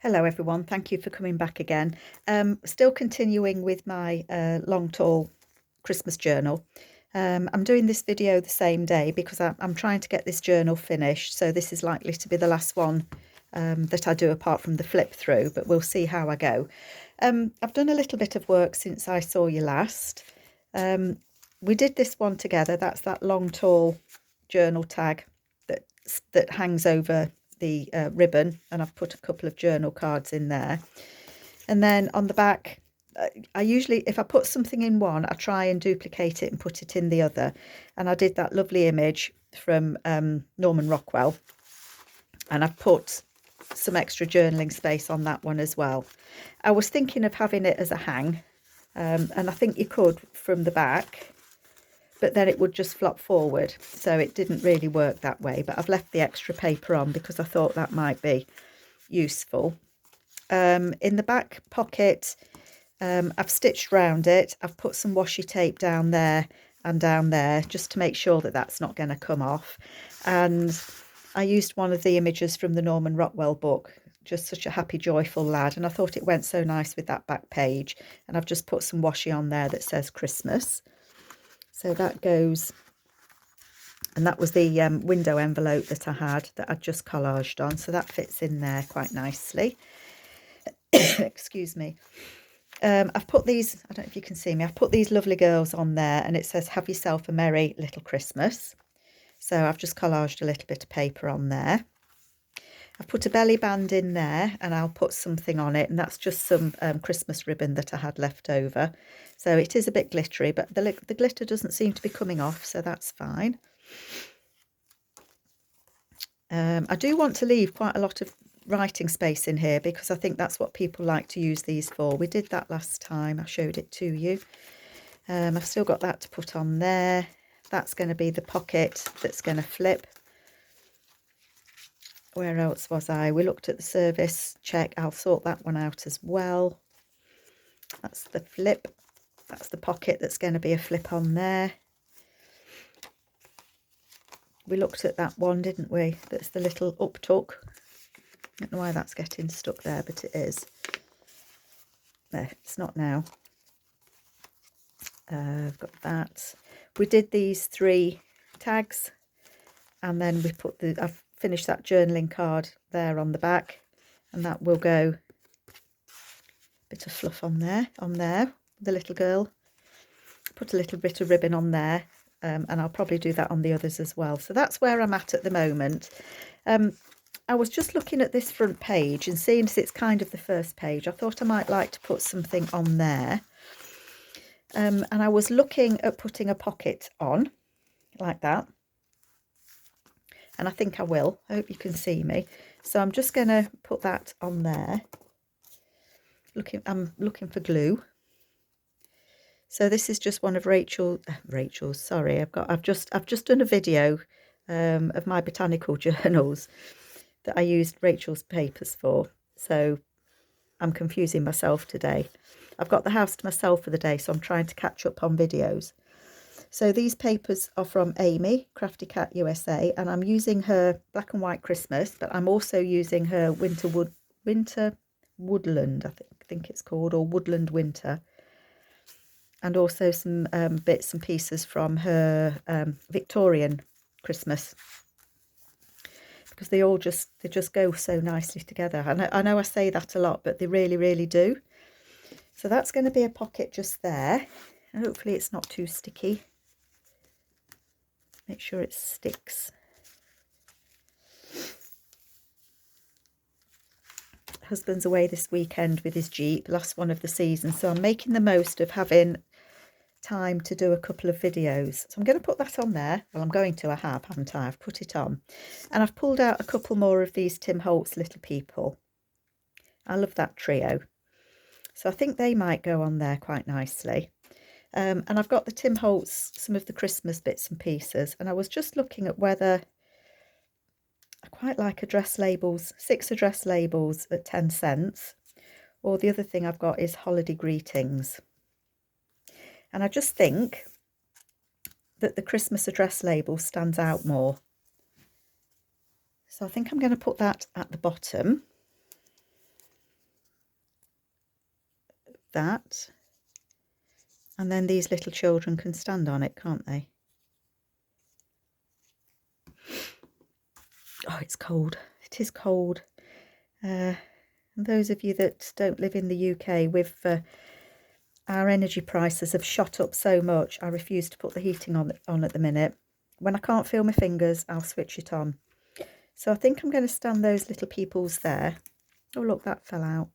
Hello everyone, thank you for coming back again. Still continuing with my long tall Christmas journal. I'm doing this video the same day because I'm trying to get this journal finished, so this is likely to be the last one that I do apart from the flip through, but we'll see how I go. I've done a little bit of work since I saw you last. We did this one together. That's that long tall journal tag that hangs over the ribbon, and I've put a couple of journal cards in there. And then on the back, I usually, if I put something in one, I try and duplicate it and put it in the other. And I did that lovely image from Norman Rockwell, and I've put some extra journaling space on that one as well. I was thinking of having it as a hang, and I think you could from the back, but then it would just flop forward, so it didn't really work that way. But I've left the extra paper on because I thought that might be useful. In the back pocket, I've stitched round it. I've put some washi tape down there and down there just to make sure that that's not going to come off. And I used one of the images from the Norman Rockwell book, just such a happy, joyful lad, and I thought it went so nice with that back page. And I've just put some washi on there that says Christmas. So that goes, and that was the window envelope that I had that I'd just collaged on, so that fits in there quite nicely. Excuse me. I've put these, I don't know if you can see me, I've put these lovely girls on there, and it says have yourself a merry little Christmas. So I've just collaged a little bit of paper on there. I've put a belly band in there, and I'll put something on it, and that's just some Christmas ribbon that I had left over. So it is a bit glittery, but the glitter doesn't seem to be coming off, so that's fine. I do want to leave quite a lot of writing space in here because I think that's what people like to use these for. We did that last time, I showed it to you. I've still got that to put on there. That's going to be the pocket that's going to flip. Where else was I? We looked at the service check. I'll sort that one out as well. That's the flip. That's the pocket that's going to be a flip on there. We looked at that one, didn't we? That's the little uptuck. I don't know why that's getting stuck there, but it is. There, it's not now. I've got that. We did these 3 tags, and then we put I've finished that journaling card there on the back, and that will go. Bit of fluff on there, the little girl. Put a little bit of ribbon on there, and I'll probably do that on the others as well. So that's where I'm at the moment. I was just looking at this front page and seeing as it's kind of the first page, I thought I might like to put something on there. And I was looking at putting a pocket on like that, and I think I will. I hope you can see me. So I'm just going to put that on there. I'm looking for glue. So this is just one of Rachel's. Sorry, I've just done a video of my botanical journals that I used Rachel's papers for. So I'm confusing myself today. I've got the house to myself for the day, so I'm trying to catch up on videos. So these papers are from Amy, CraftycatUSA, and I'm using her Black and White Christmas, but I'm also using her Winter Woodland, I think it's called, or Woodland Winter, and also some bits and pieces from her Victorian Christmas, because they just go so nicely together. I know I say that a lot, but they really, really do. So that's going to be a pocket just there, and hopefully it's not too sticky. Make sure it sticks. Husband's away this weekend with his Jeep, last one of the season, so I'm making the most of having time to do a couple of videos. So I'm going to put that on there. Well, I'm going to, I have, haven't I? I've put it on, and I've pulled out a couple more of these Tim Holtz Little People. I love that trio, so I think they might go on there quite nicely. And I've got the Tim Holtz, some of the Christmas bits and pieces, and I was just looking at whether I quite like address labels, 6 address labels at 10 cents, or the other thing I've got is holiday greetings. And I just think that the Christmas address label stands out more. So I think I'm going to put that at the bottom. that. And then these little children can stand on it, can't they? Oh, it's cold. It is cold. And those of you that don't live in the UK, with our energy prices have shot up so much, I refuse to put the heating on at the minute. When I can't feel my fingers, I'll switch it on. So I think I'm going to stand those little peoples there. Oh, look, that fell out.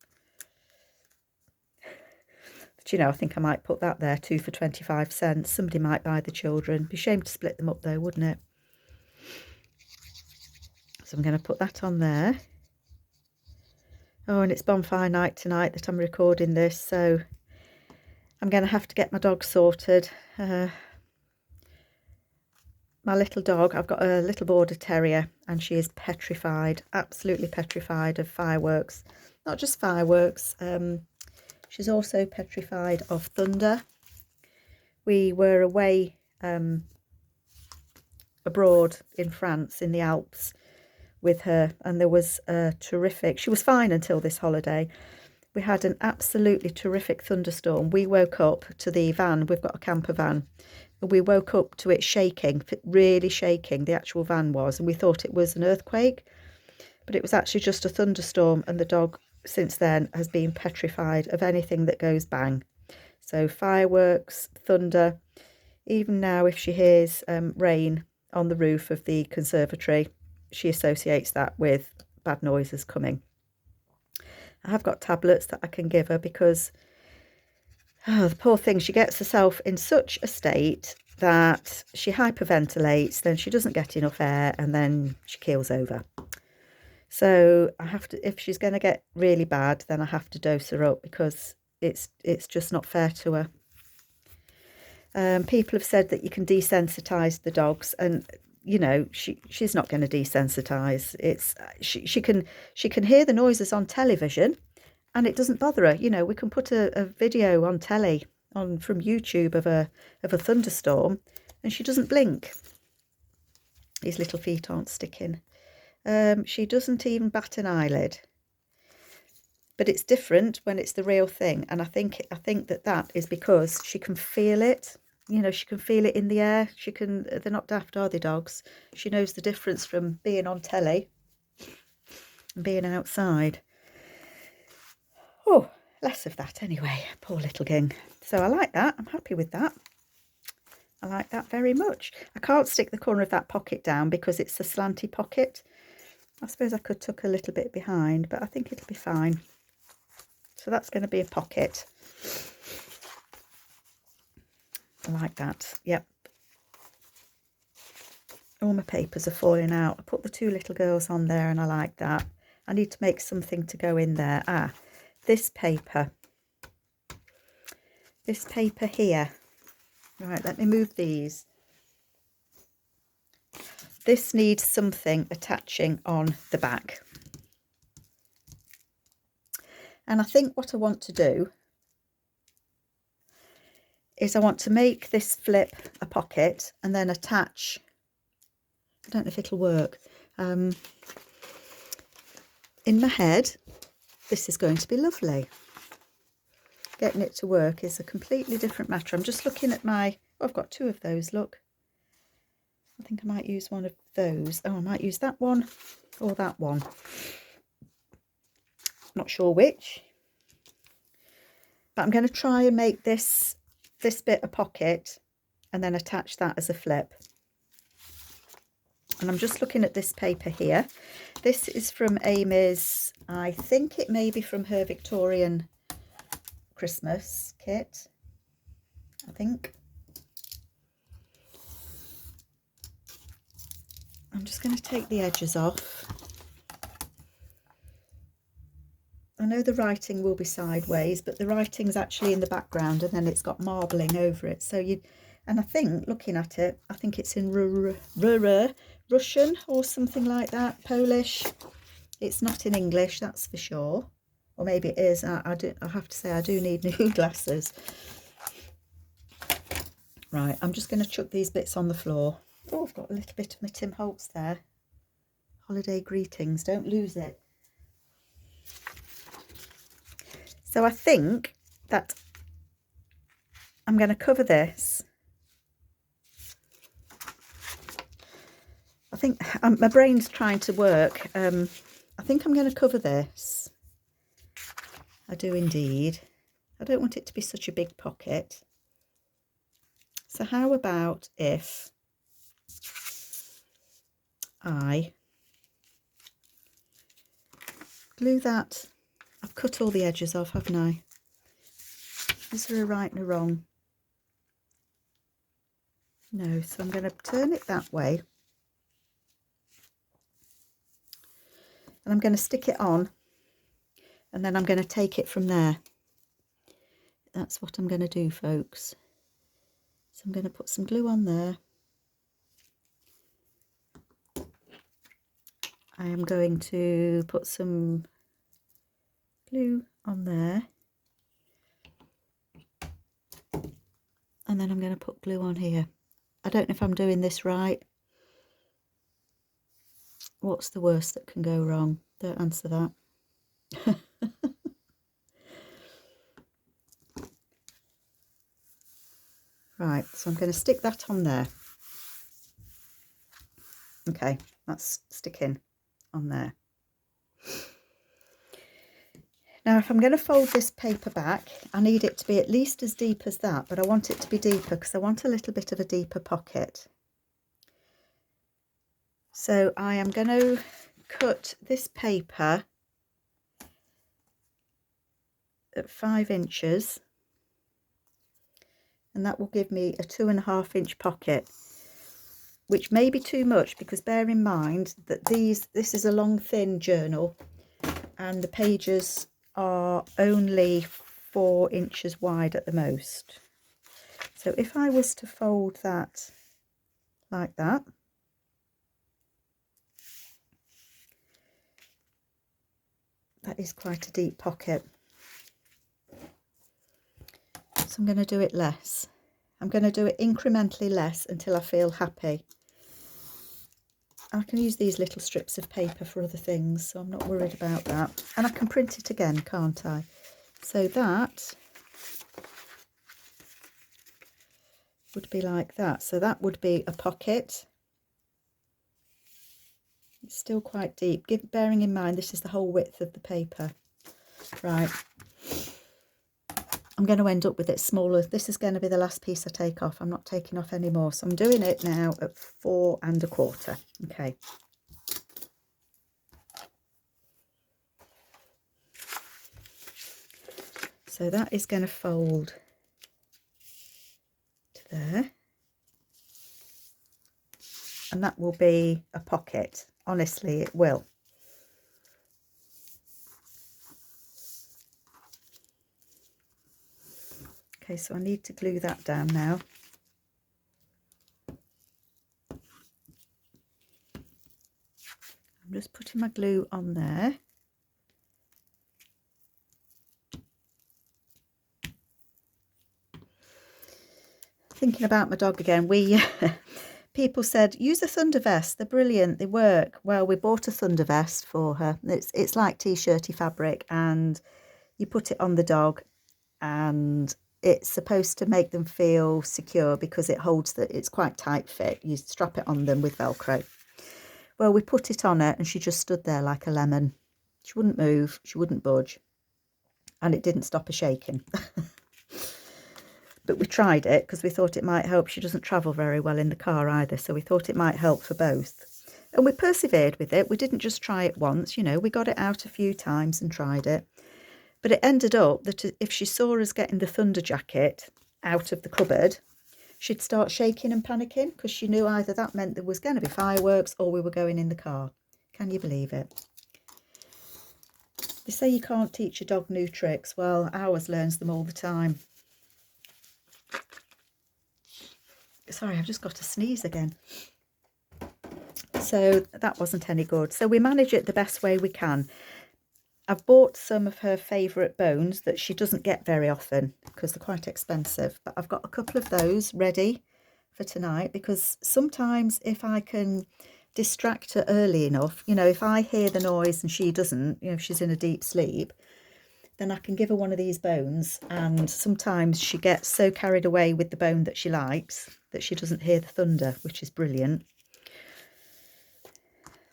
But, you know, I think I might put that there, 2 for 25 cents. Somebody might buy the children. Be a shame to split them up, though, wouldn't it? So I'm going to put that on there. Oh, and it's bonfire night tonight that I'm recording this, so I'm going to have to get my dog sorted. My little dog, I've got a little border terrier, and she is petrified, absolutely petrified of fireworks. Not just fireworks, she's also petrified of thunder. We were away abroad in France, in the Alps, with her, and there was a terrific, she was fine until this holiday. We had an absolutely terrific thunderstorm. We woke up to the van, we've got a camper van, and we woke up to it shaking, really shaking, the actual van was, and we thought it was an earthquake, but it was actually just a thunderstorm, and the dog since then has been petrified of anything that goes bang. So fireworks, thunder, even now if she hears rain on the roof of the conservatory, she associates that with bad noises coming. I have got tablets that I can give her because, oh, the poor thing, she gets herself in such a state that she hyperventilates, then she doesn't get enough air, and then she keels over. So I have to, if she's going to get really bad, then I have to dose her up because it's just not fair to her. People have said that you can desensitize the dogs, and you know, she's not going to desensitize. It's she can hear the noises on television, and it doesn't bother her. You know, we can put a video on telly from YouTube of a thunderstorm, and she doesn't blink. These little feet aren't sticking. She doesn't even bat an eyelid. But it's different when it's the real thing, and I think that is because she can feel it. You know, she can feel it in the air. She can. They're not daft, are they, dogs? She knows the difference from being on telly and being outside. Oh, less of that anyway. Poor little ging. So I like that. I'm happy with that. I like that very much. I can't stick the corner of that pocket down because it's a slanty pocket. I suppose I could tuck a little bit behind, but I think it'll be fine. So that's going to be a pocket. I like that. Yep. All my papers are falling out. I put the two little girls on there and I like that. I need to make something to go in there. Ah, this paper. This paper here. Right, let me move these. This needs something attaching on the back. And I think what I want to do is I want to make this flip a pocket and then attach, I don't know if it'll work, in my head this is going to be lovely. Getting it to work is a completely different matter. I'm just looking at my, oh, I've got two of those, look. I think I might use one of those. Oh, I might use that one or that one. Not sure which. But I'm going to try and make this bit a pocket and then attach that as a flip. And I'm just looking at this paper here. This is from Amy's, I think it may be from her Victorian Christmas kit, I think. I'm just going to take the edges off. I know the writing will be sideways, but the writing's actually in the background and then it's got marbling over it. So and I think, looking at it, I think it's in Russian or something like that, Polish. It's not in English, that's for sure. Or maybe it is. I have to say I do need new glasses. Right, I'm just going to chuck these bits on the floor. Oh, I've got a little bit of my Tim Holtz there. Holiday greetings, don't lose it. So I think that I'm going to cover this. I think my brain's trying to work. I think I'm going to cover this. I do indeed. I don't want it to be such a big pocket. So how about if I glue that? I've cut all the edges off, haven't I? Is there a right and a wrong? No, so I'm going to turn it that way. And I'm going to stick it on. And then I'm going to take it from there. That's what I'm going to do, folks. So I'm going to put some glue on there. I am going to put some glue on there. And then I'm going to put glue on here. I don't know if I'm doing this right. What's the worst that can go wrong? Don't answer that. Right, so I'm going to stick that on there. Okay, that's sticking on there. Now, if I'm going to fold this paper back, I need it to be at least as deep as that, but I want it to be deeper because I want a little bit of a deeper pocket. So I am going to cut this paper at 5 inches. And that will give me a 2.5 inch pocket, which may be too much because bear in mind that this is a long thin journal and the pages are only 4 inches wide at the most. So if I was to fold that like that, that is quite a deep pocket. So I'm going to do it less. I'm going to do it incrementally less until I feel happy. I can use these little strips of paper for other things, so I'm not worried about that. And I can print it again, can't I? So that would be like that. So that would be a pocket. It's still quite deep, bearing in mind this is the whole width of the paper. Right. I'm going to end up with it smaller. This is going to be the last piece I take off. I'm not taking off any more. So I'm doing it now at 4 1/4. Okay. So that is going to fold to there. And that will be a pocket. Honestly, it will. Okay, so I need to glue that down now. I'm just putting my glue on there. Thinking about my dog again, people said use a thunder vest, they're brilliant, they work. Well, we bought a thunder vest for her. It's like t-shirty fabric, and you put it on the dog and it's supposed to make them feel secure because it holds it's quite tight fit. You strap it on them with Velcro. Well, we put it on her and she just stood there like a lemon. She wouldn't move, she wouldn't budge, and it didn't stop her shaking. But we tried it because we thought it might help. She doesn't travel very well in the car either, so we thought it might help for both. And we persevered with it. We didn't just try it once, you know, we got it out a few times and tried it. But it ended up that if she saw us getting the thunder jacket out of the cupboard, she'd start shaking and panicking because she knew either that meant there was going to be fireworks or we were going in the car. Can you believe it? They say you can't teach a dog new tricks. Well, ours learns them all the time. Sorry, I've just got to sneeze again. So that wasn't any good. So we manage it the best way we can. I've bought some of her favourite bones that she doesn't get very often because they're quite expensive. But I've got a couple of those ready for tonight because sometimes if I can distract her early enough, you know, if I hear the noise and she doesn't, you know, if she's in a deep sleep, then I can give her one of these bones, and sometimes she gets so carried away with the bone that she likes that she doesn't hear the thunder, which is brilliant.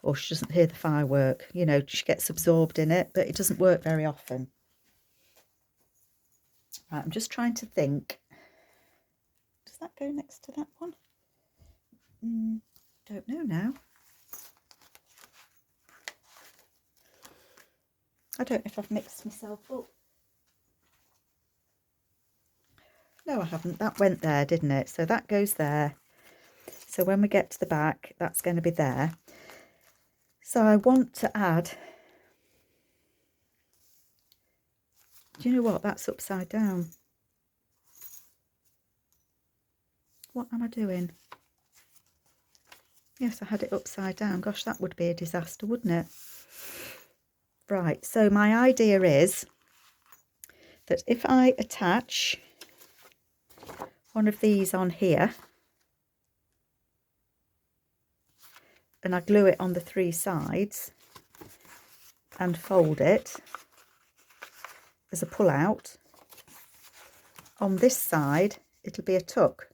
Or she doesn't hear the firework, you know, she gets absorbed in it, but it doesn't work very often. Right, I'm just trying to think. Does that go next to that one? Don't know now. I don't know if I've mixed myself up. No, I haven't. That went there, didn't it? So that goes there. So when we get to the back, that's going to be there. So I want to add... Do you know what? That's upside down. What am I doing? Yes, I had it upside down. Gosh, that would be a disaster, wouldn't it? Right, so my idea is that if I attach one of these on here and I glue it on the 3 sides and fold it as a pull out, on this side it'll be a tuck.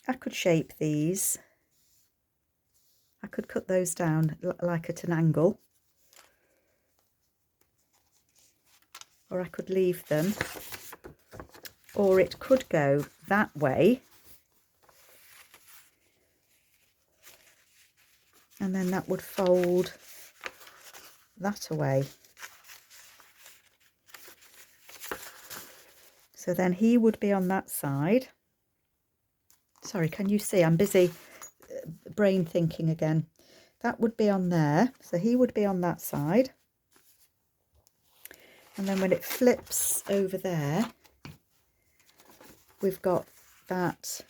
I could shape these. I could cut those down like at an angle, or I could leave them, or it could go that way, and then that would fold that away. So then he would be on that side. Sorry, can you see? I'm busy brain thinking again. That would be on there, so he would be on that side. And then when it flips over there, we've got that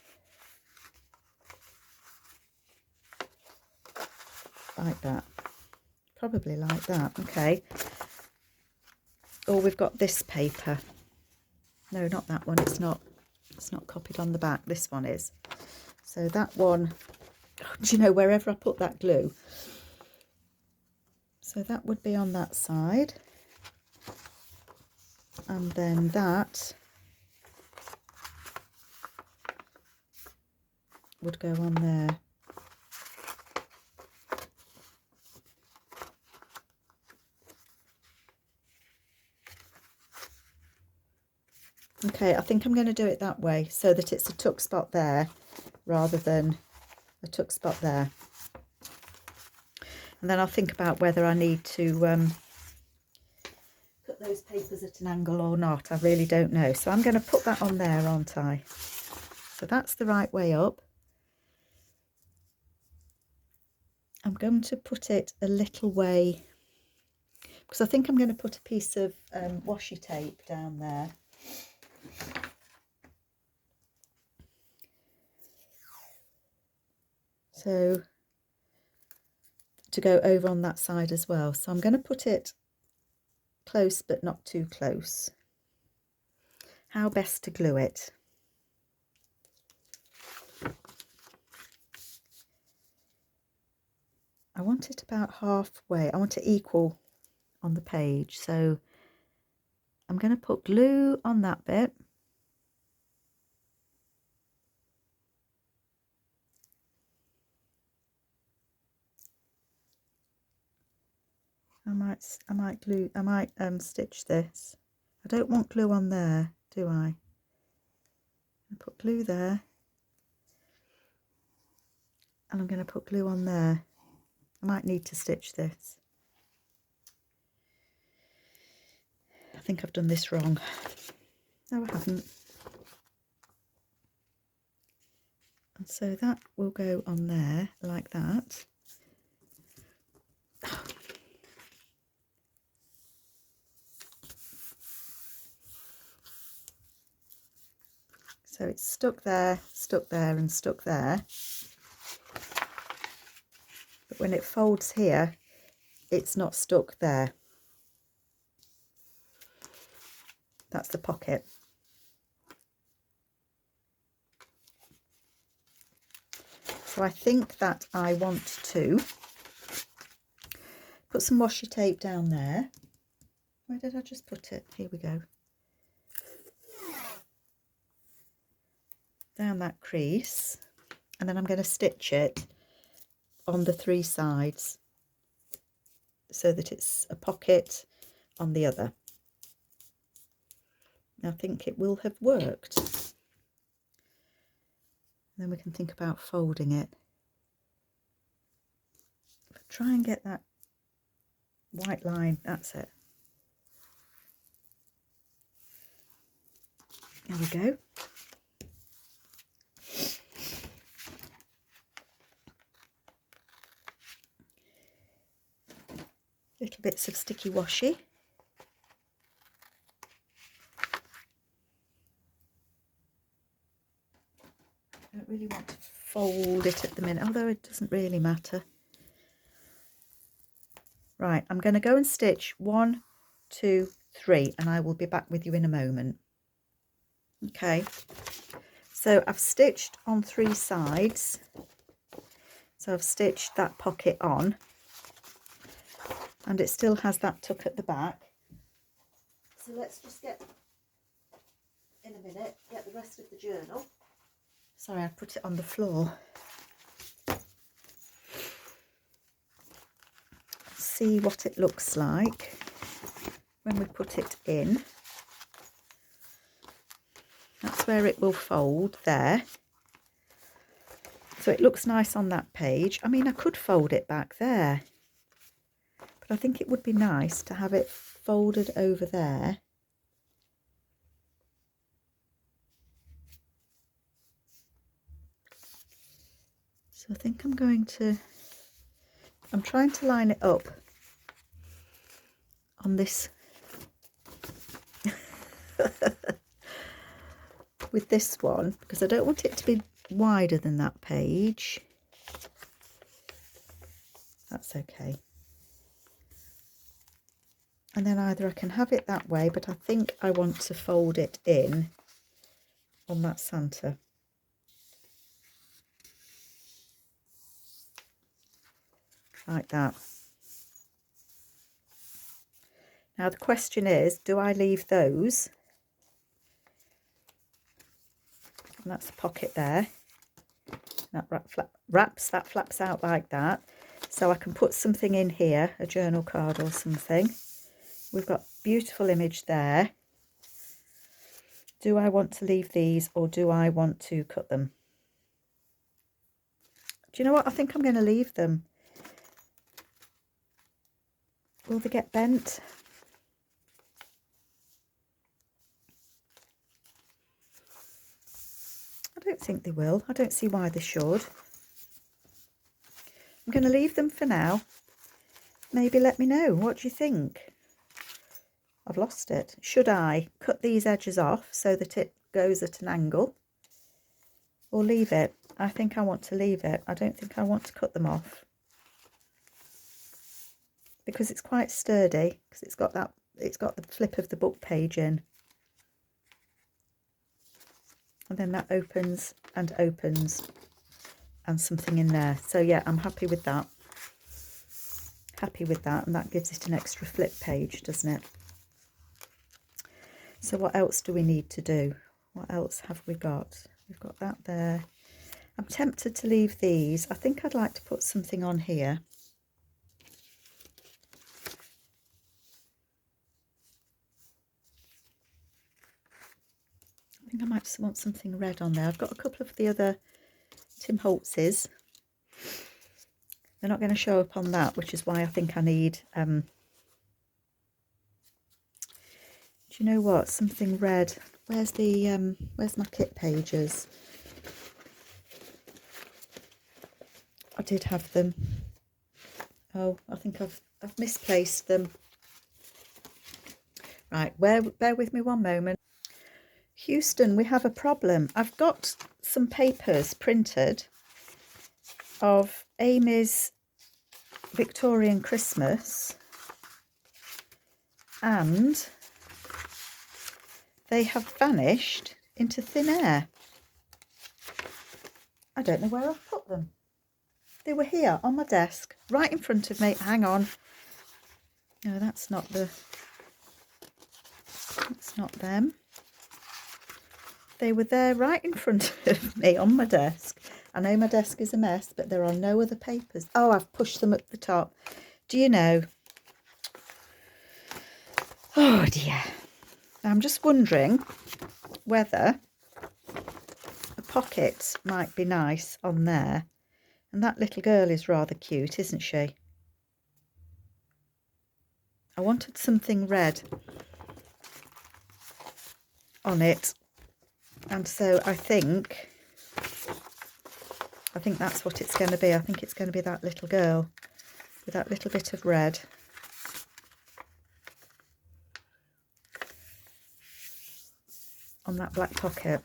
like that. Probably like that, okay. Or we've got this paper. No, not that one, it's not copied on the back, this one is. So that one, do you know, wherever I put that glue, so that would be on that side, and then that would go on there. Okay, I think I'm going to do it that way so that it's a tuck spot there rather than a tuck spot there. And then I'll think about whether I need to cut those papers at an angle or not. I really don't know. So I'm going to put that on there, aren't I? So that's the right way up. I'm going to put it a little way, because I think I'm going to put a piece of washi tape down there. So to go over on that side as well. So I'm going to put it close but not too close. How best to glue it? I want it about halfway. I want it equal on the page. So I'm going to put glue on that bit. I might stitch this. I don't want glue on there, do I? I put glue there, and I'm going to put glue on there. I might need to stitch this. I think I've done this wrong. No, I haven't. And so that will go on there like that. So it's stuck there, and stuck there. But when it folds here, it's not stuck there. That's the pocket. So I think that I want to put some washi tape down there. Where did I just put it? Here we go. Down that crease, and then I'm going to stitch it on the 3 sides so that it's a pocket on the other. I think it will have worked. Then we can think about folding it. Try and get that white line, that's it. There we go. Little bits of sticky washi. I don't really want to fold it at the minute, although it doesn't really matter. Right, I'm going to go and stitch 1, 2, 3, and I will be back with you in a moment. Okay, so I've stitched on 3 sides. So I've stitched that pocket on, and it still has that tuck at the back. So let's just get, in a minute, get the rest of the journal. Sorry, I put it on the floor. See what it looks like when we put it in. That's where it will fold there. So it looks nice on that page. I mean, I could fold it back there, but I think it would be nice to have it folded over there. So I think I'm trying to line it up on this with this one, because I don't want it to be wider than that page. That's okay. And then either I can have it that way, but I think I want to fold it in on that Santa. Like that. Now the question is, do I leave those? And that's the pocket there. That flaps out like that. So I can put something in here, a journal card or something. We've got a beautiful image there. Do I want to leave these, or do I want to cut them? Do you know what? I think I'm going to leave them. Will they get bent? I don't think they will. I don't see why they should. I'm going to leave them for now. Maybe let me know. What do you think? I've lost it. Should I cut these edges off so that it goes at an angle, or leave it? I think I want to leave it. I don't think I want to cut them off, because it's quite sturdy, because it's got the flip of the book page in, and then that opens and something in there. So yeah, I'm happy with that. Happy with that, and that gives it an extra flip page, doesn't it? So what else do we need to do? What else have we got? We've got that there. I'm tempted to leave these. I think I'd like to put something on here. I think I might just want something red on there. I've got a couple of the other Tim Holtz's. They're not going to show up on that, which is why I think I need, do you know what, something red. Where's my kit pages? I did have them. Oh, I think I've misplaced them. Right, bear with me one moment. Houston, we have a problem. I've got some papers printed of Amy's Victorian Christmas, and they have vanished into thin air. I don't know where I've put them. They were here on my desk, right in front of me. Hang on. No, that's not the... not them. They were there right in front of me on my desk. I know my desk is a mess, but there are no other papers. Oh, I've pushed them up the top. Do you know? Oh dear. I'm just wondering whether a pocket might be nice on there. And that little girl is rather cute, isn't she? I wanted something red on it. And so I think that's what it's going to be. I think it's going to be that little girl with that little bit of red. On that black pocket.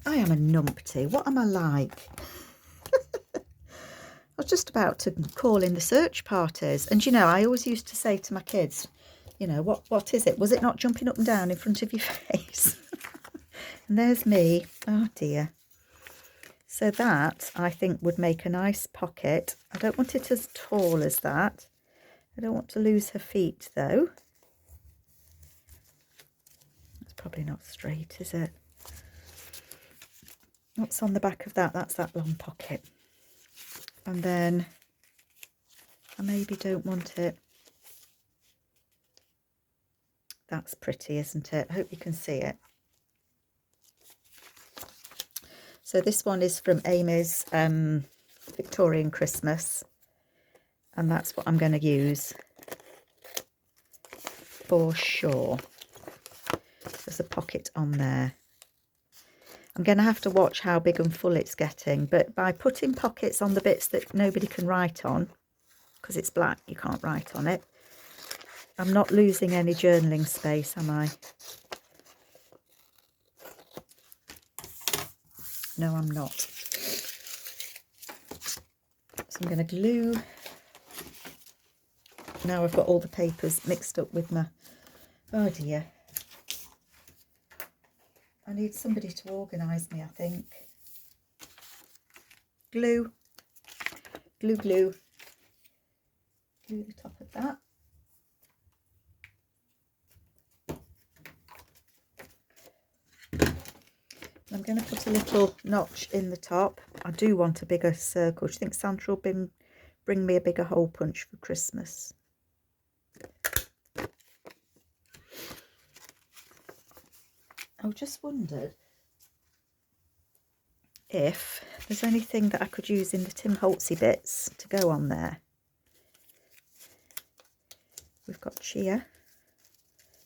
I am a numpty. What am I like? I was just about to call in the search parties. And, you know, I always used to say to my kids, you know, what is it? Was it not jumping up and down in front of your face? And there's me. Oh, dear. So that, I think, would make a nice pocket. I don't want it as tall as that. I don't want to lose her feet, though. It's probably not straight, is it? What's on the back of that? That's that long pocket. And then I maybe don't want it. That's pretty, isn't it? I hope you can see it. So this one is from Amy's Victorian Christmas. And that's what I'm going to use for sure. There's a pocket on there. I'm going to have to watch how big and full it's getting, but by putting pockets on the bits that nobody can write on, because it's black, you can't write on it, I'm not losing any journaling space, am I? No, I'm not. So I'm going to glue. Now I've got all the papers mixed up with my... Oh dear. I need somebody to organise me, I think. Glue. Glue, glue. Glue the top of that. I'm going to put a little notch in the top. I do want a bigger circle. Do you think Santa will bring me a bigger hole punch for Christmas? I just wondered if there's anything that I could use in the Tim Holtzy bits to go on there. We've got Chia.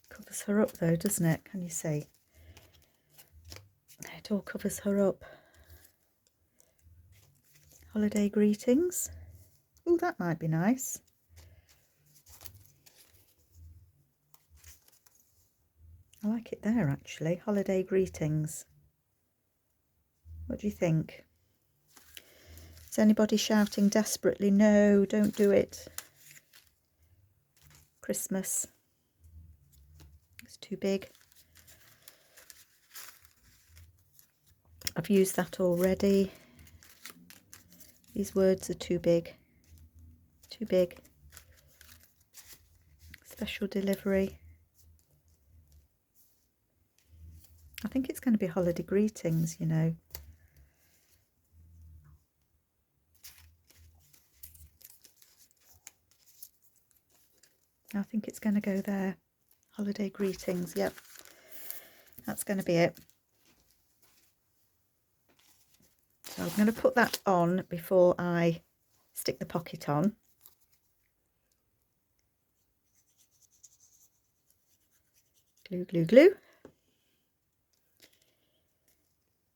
Covers her up though, doesn't it? Can you see? It all covers her up. Holiday greetings. Oh, that might be nice. I like it there actually. Holiday greetings. What do you think? Is anybody shouting desperately, no, don't do it? Christmas. It's too big. I've used that already. These words are too big. Too big. Special delivery. I think it's going to be holiday greetings, you know. I think it's going to go there. Holiday greetings, yep. That's going to be it. So I'm going to put that on before I stick the pocket on. Glue, glue, glue.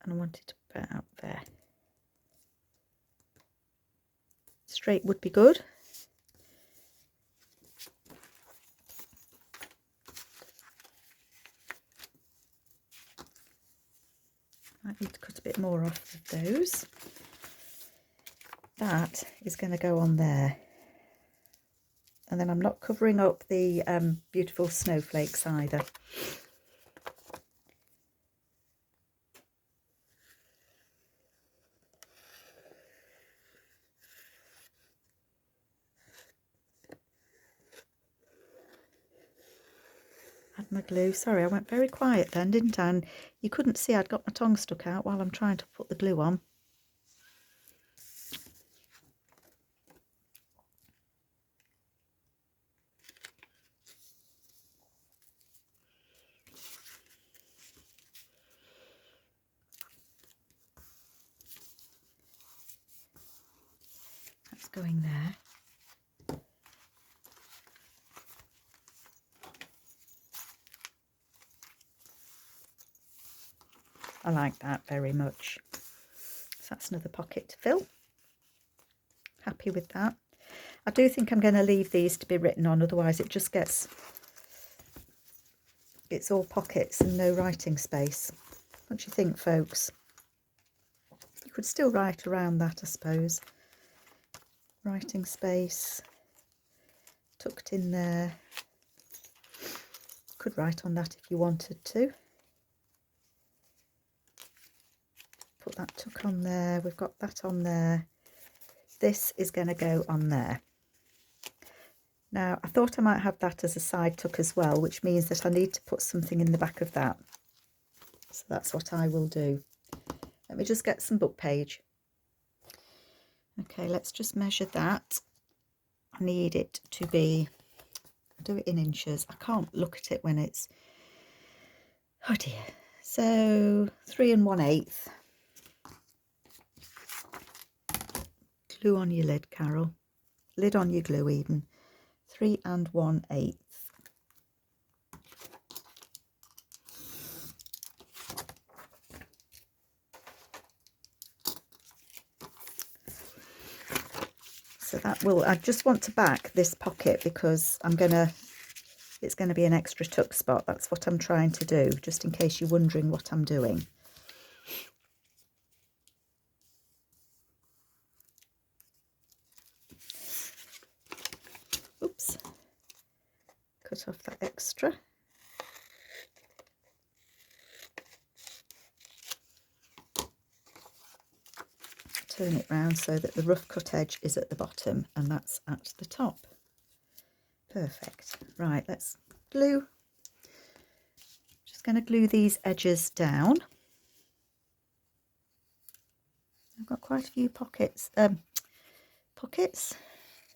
And I wanted to put it out there. Straight would be good. Might need to cut a bit more off of those. That is going to go on there. And then I'm not covering up the beautiful snowflakes either. my glue. Sorry, I went very quiet then, didn't I? And you couldn't see I'd got my tongue stuck out while I'm trying to put the glue on. That's going there. I like that very much. So that's another pocket to fill. Happy with that. I do think I'm going to leave these to be written on, otherwise it just gets, it's all pockets and no writing space. What do you think, folks? You could still write around that, I suppose. Writing space tucked in there. Could write on that if you wanted to. Put that tuck on there. We've got that on there. This is going to go on there. Now, I thought I might have that as a side tuck as well, which means that I need to put something in the back of that. So that's what I will do. Let me just get some book page. Okay, let's just measure that. I need it to be, I'll do it in inches. I can't look at it when it's, oh dear. So 3 1/8. Glue on your lid, Carol. Lid on your glue even. 3 1/8. So that will, I just want to back this pocket because it's going to be an extra tuck spot. That's what I'm trying to do, just in case you're wondering what I'm doing. Oops. Cut off that extra. Turn it round so that the rough cut edge is at the bottom and that's at the top. Perfect. Right, let's glue. Just going to glue these edges down. I've got quite a few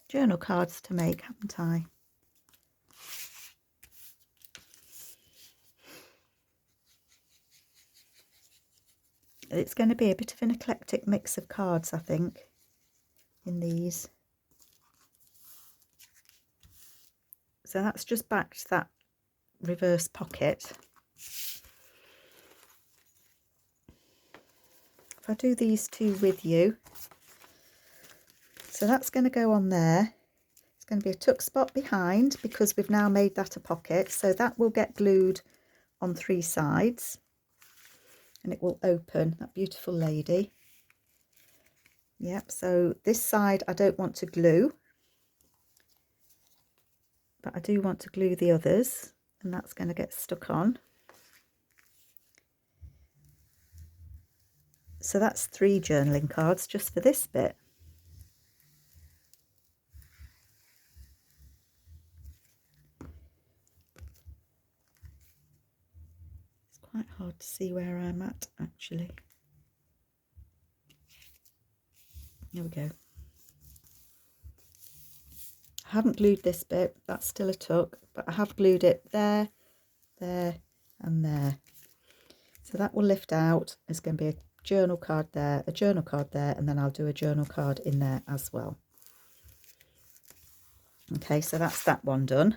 journal cards to make, haven't I? It's going to be a bit of an eclectic mix of cards, I think, in these. So that's just backed that reverse pocket. If I do these two with you, so that's going to go on there. It's going to be a tuck spot behind because we've now made that a pocket. So that will get glued on 3 sides. And it will open, that beautiful lady. Yep, so this side I don't want to glue, but I do want to glue the others, and that's going to get stuck on. So that's 3 journaling cards just for this bit. Quite hard to see where I'm at actually. There we go. I haven't glued this bit, that's still a tuck, but I have glued it there, there and there. So that will lift out. There's going to be a journal card there, a journal card there, and then I'll do a journal card in there as well. Okay, so that's that one done.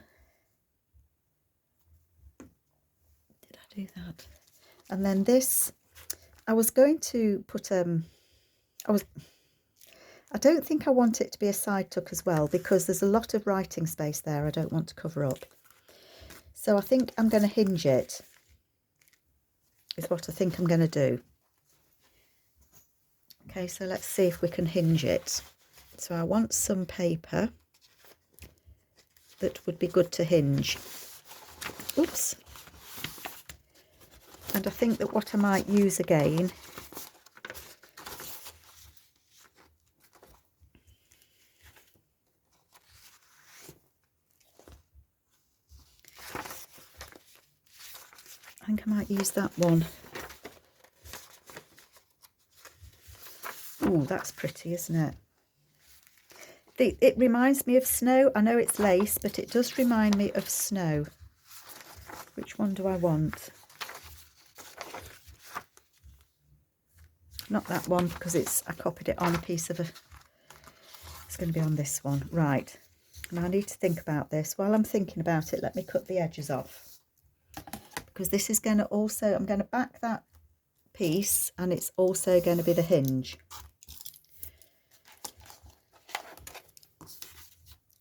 Did I do that? And then this, I was going to put I don't think I want it to be a side tuck as well because there's a lot of writing space there I don't want to cover up. So I think I'm going to hinge it, is what I think I'm going to do. Okay, so let's see if we can hinge it. So I want some paper that would be good to hinge. Oops. And I think that what I might use again think I might use that one. Ooh, that's pretty, isn't it? It reminds me of snow. I know it's lace, but it does remind me of snow. Which one do I want? Not that one, because I copied it on a piece of it's going to be on this one. Right. Now I need to think about this. While I'm thinking about it, let me cut the edges off. Because this is going to also, I'm going to back that piece, and it's also going to be the hinge.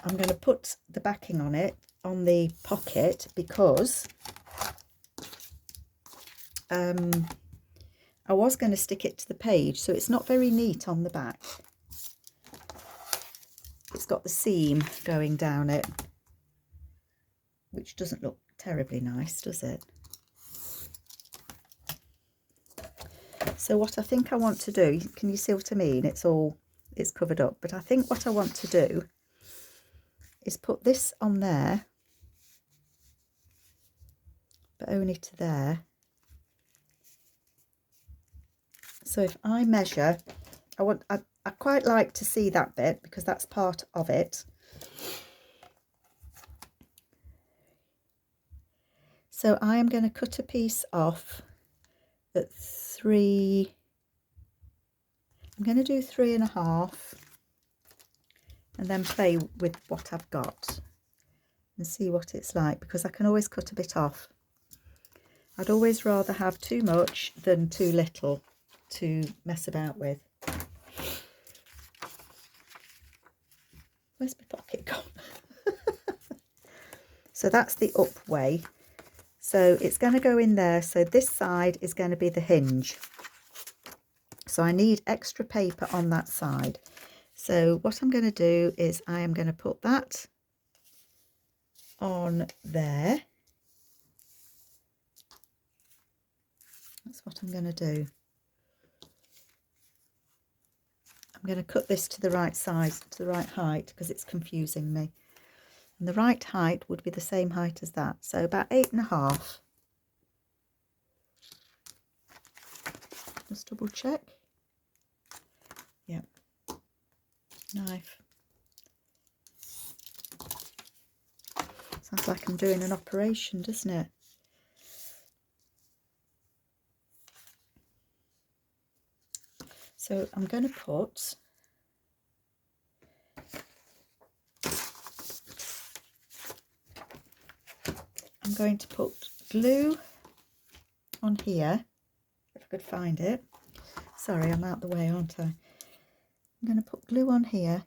I'm going to put the backing on it, on the pocket, because I was going to stick it to the page, so it's not very neat on the back. It's got the seam going down it, which doesn't look terribly nice, does it? So what I think I want to do, can you see what I mean? It's covered up, but I think what I want to do is put this on there, but only to there. So if I measure, I quite like to see that bit because that's part of it. So I am going to cut a piece off at 3. I'm going to do 3.5, and then play with what I've got and see what it's like, because I can always cut a bit off. I'd always rather have too much than too little to mess about with. Where's my pocket gone? So that's the up way. So it's going to go in there. So this side is going to be the hinge. So I need extra paper on that side. So what I'm going to do is I am going to put that on there. That's what I'm going to do. I'm going to cut this to the right size, to the right height, because it's confusing me. And the right height would be the same height as that. So about 8.5. Just double check. Yep. Knife. Sounds like I'm doing an operation, doesn't it? So I'm going to put glue on here, if I could find it. Sorry, I'm out the way, aren't I? I'm going to put glue on here.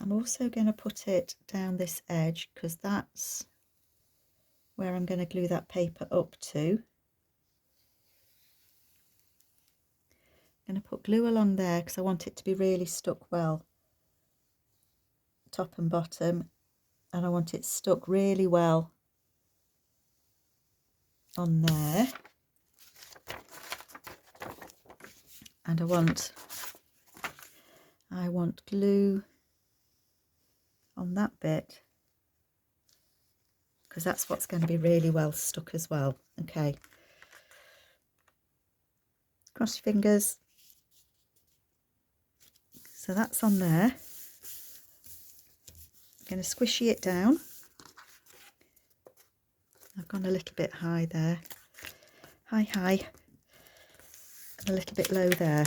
I'm also going to put it down this edge, because that's where I'm going to glue that paper up to. I'm going to put glue along there because I want it to be really stuck well, top and bottom, and I want it stuck really well on there. And I want glue on that bit, because that's what's going to be really well stuck as well. Okay, cross your fingers. So that's on there. I'm going to squishy it down. I've gone a little bit high there. High, and a little bit low there.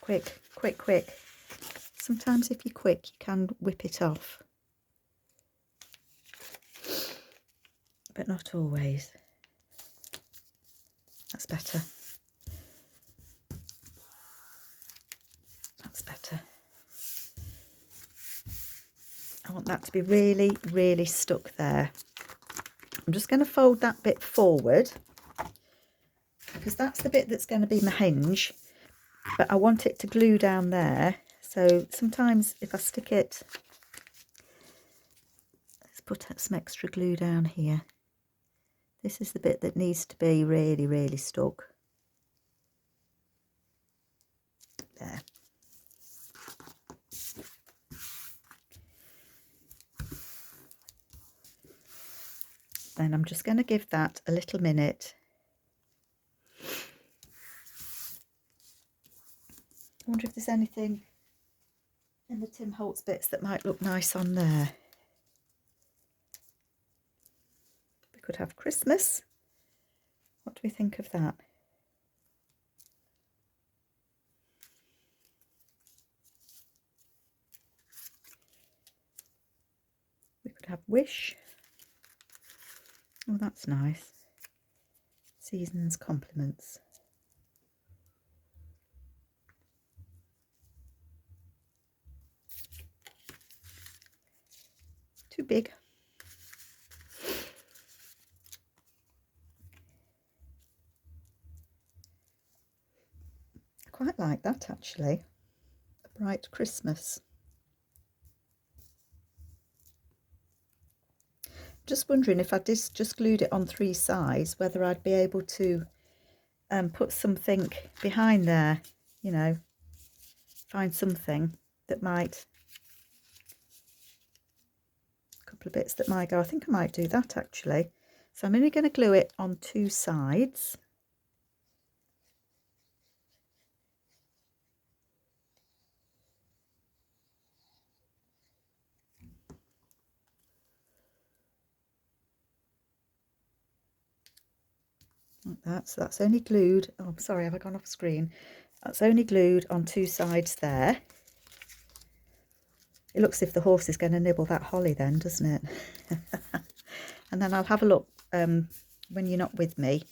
Quick. Sometimes if you're quick, you can whip it off, but not always. That's better. That's better. I want that to be really, really stuck there. I'm just going to fold that bit forward, because that's the bit that's going to be my hinge, but I want it to glue down there. So sometimes if I stick it, let's put some extra glue down here. This is the bit that needs to be really, really stuck. There. Then I'm just going to give that a little minute. I wonder if there's anything in the Tim Holtz bits that might look nice on there. We could have Christmas. What do we think of that? We could have Wish. Oh, that's nice. Season's Compliments. Too big. I quite like that actually. A Bright Christmas. Just wondering if I just glued it on 3 sides, whether I'd be able to put something behind there, you know, find something that might, a couple of bits that might go. I think I might do that actually. So I'm only going to glue it on 2 sides. Like that. So that's only glued. Oh, I'm sorry, have I gone off screen? That's only glued on 2 sides there. It looks as if the horse is going to nibble that holly then, doesn't it? And then I'll have a look when you're not with me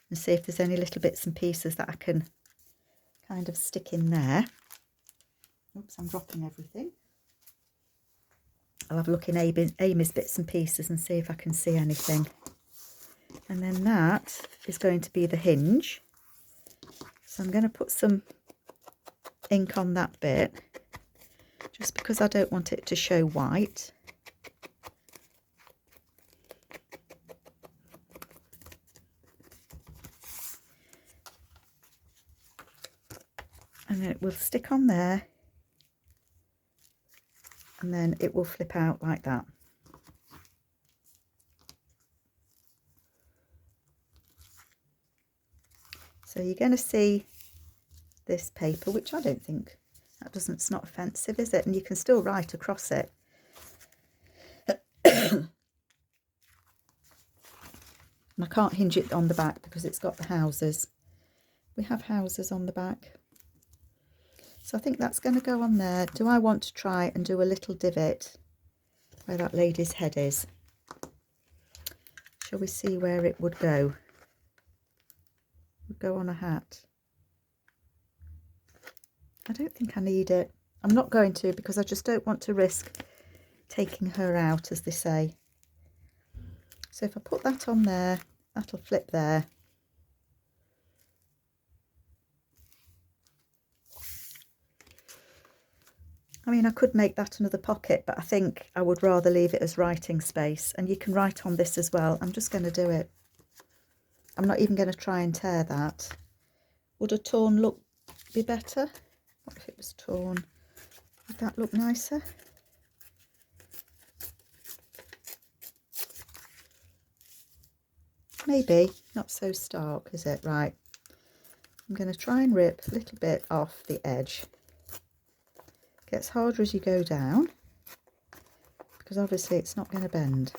and see if there's any little bits and pieces that I can kind of stick in there. Oops, I'm dropping everything. I'll have a look in Amy's bits and pieces and see if I can see anything. And then that is going to be the hinge. So I'm going to put some ink on that bit, just because I don't want it to show white. And then it will stick on there, and then it will flip out like that. So you're going to see this paper, which I don't think, it's not offensive, is it? And you can still write across it. And I can't hinge it on the back because it's got the houses. We have houses on the back. So I think that's going to go on there. Do I want to try and do a little divot where that lady's head is? Shall we see where it would go? It would go on a hat. I don't think I need it. I'm not going to, because I just don't want to risk taking her out, as they say. So if I put that on there, that'll flip there. I mean, I could make that another pocket, but I think I would rather leave it as writing space. And you can write on this as well. I'm just going to do it. I'm not even going to try and tear that. Would a torn look be better? What if it was torn? Would that look nicer? Maybe. Not so stark, is it? Right. I'm going to try and rip a little bit off the edge. Gets harder as you go down, because obviously it's not going to bend.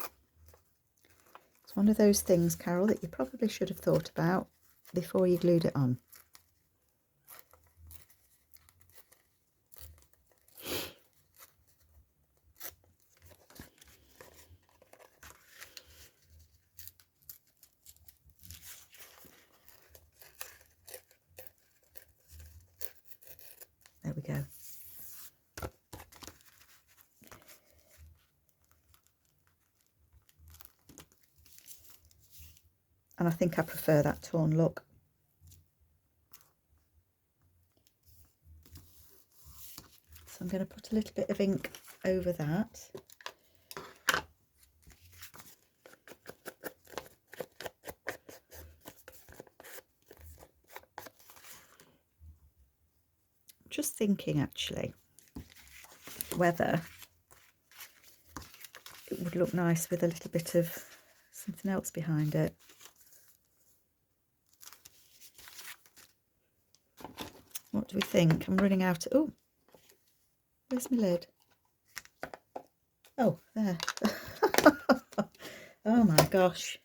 It's one of those things, Carol, that you probably should have thought about before you glued it on. There we go. And I think I prefer that torn look. So I'm going to put a little bit of ink over that. Just thinking actually whether it would look nice with a little bit of something else behind it. What do we think? I'm running out. Oh, where's my lid? Oh, there. Oh my gosh.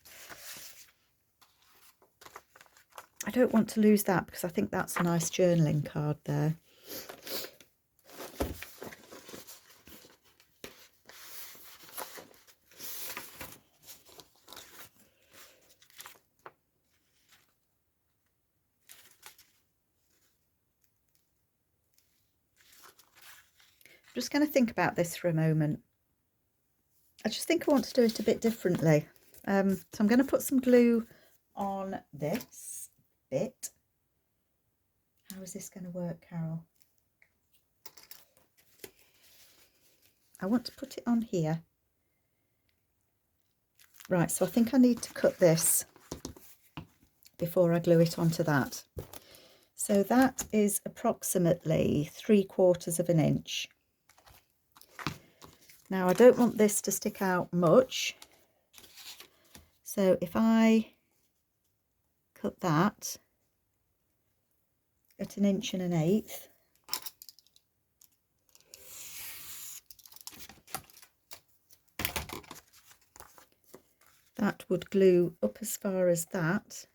I don't want to lose that because I think that's a nice journaling card there. I'm just going to think about this for a moment. I just think I want to do it a bit differently. So I'm going to put some glue on this bit. How is this going to work, Carol? I want to put it on here. Right, so I think I need to cut this before I glue it onto that. So that is approximately 3/4 of an inch. Now I don't want this to stick out much. So if I cut that at 1 1/8 that would glue up as far as that.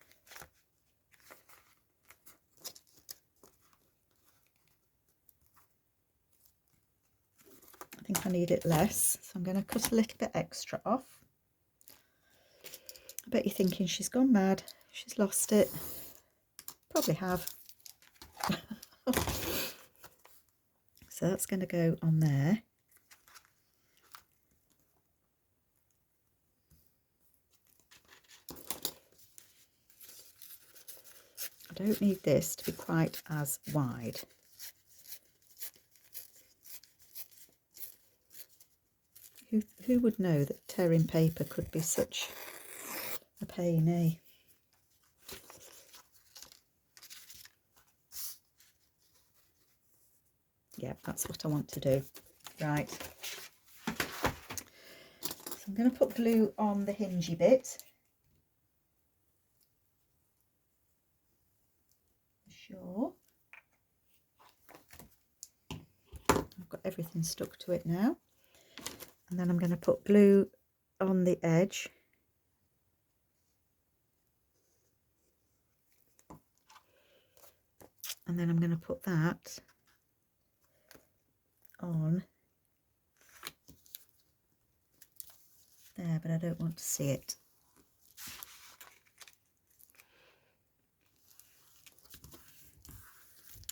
I think I need it less, so I'm going to cut a little bit extra off. I bet you're thinking she's gone mad, she's lost it. Probably have. So that's going to go on there. I don't need this to be quite as wide. Who would know that tearing paper could be such a pain, eh? Yeah, that's what I want to do. Right. So I'm going to put glue on the hingey bit. Sure. I've got everything stuck to it now. And then I'm going to put glue on the edge. And then I'm going to put that on there, but I don't want to see it.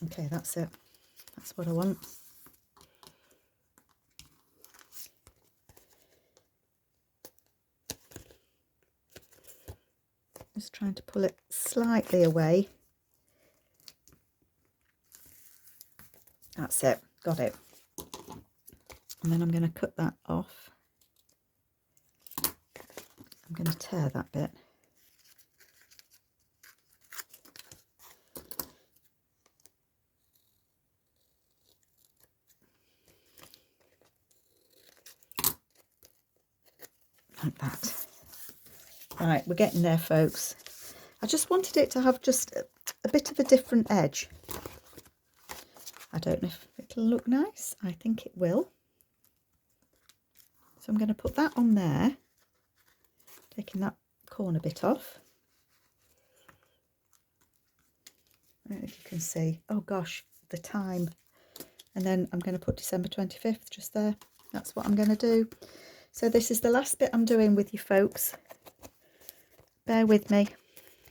Okay, that's it. That's what I want. Just trying to pull it slightly away. That's it, got it. And then I'm going to cut that off. I'm going to tear that bit. Like that. Right, we're getting there, folks. I just wanted it to have just a bit of a different edge. I don't know if it'll look nice. I think it will. So I'm going to put that on there, taking that corner bit off. I don't know if you can see. Oh gosh, the time. And then I'm going to put December 25th just there. That's what I'm going to do. So this is the last bit I'm doing with you folks. Bear with me.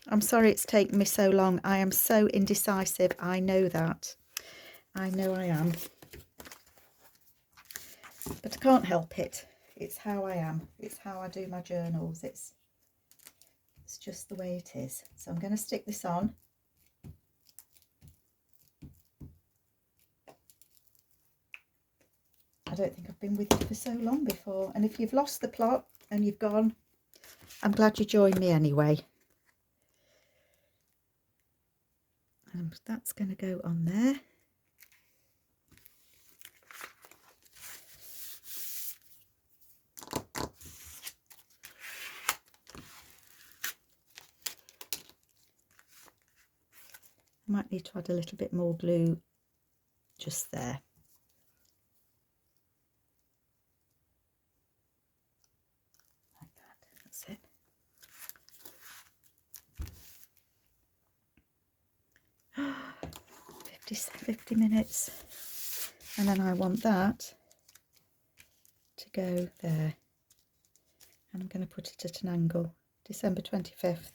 I'm sorry it's taken me so long. I am so indecisive. I know that. I know I am. But I can't help it. It's how I am. It's how I do my journals. It's just the way it is. So I'm going to stick this on. I don't think I've been with you for so long before. And if you've lost the plot and you've gone, I'm glad you joined me anyway. And that's going to go on there. might need to add a little bit more glue just there. Like that. That's it. $50 minutes, and then I want that to go there, and I'm going to put it at an angle, December 25th,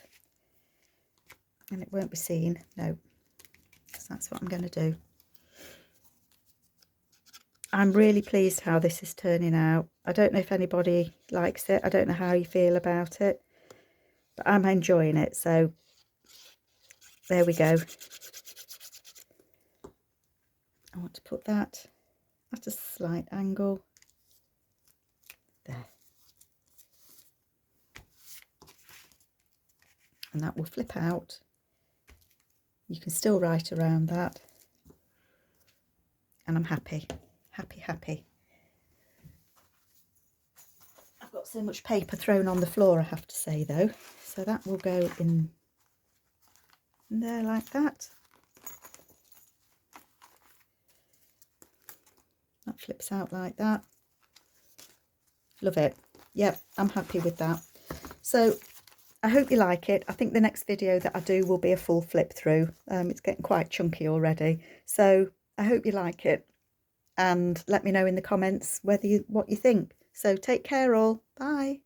and it won't be seen, no, so that's what I'm going to do. I'm really pleased how this is turning out. I don't know if anybody likes it, I don't know how you feel about it, but I'm enjoying it, so there we go. I want to put that at a slight angle there, and that will flip out. You can still write around that, and I'm happy. Happy. I've got so much paper thrown on the floor, I have to say though, so that will go in there like that. That flips out like that. Love it. Yep, I'm happy with that. So I hope you like it. I think the next video that I do will be a full flip through. It's getting quite chunky already, so I hope you like it, and let me know in the comments what you think. So take care all. Bye.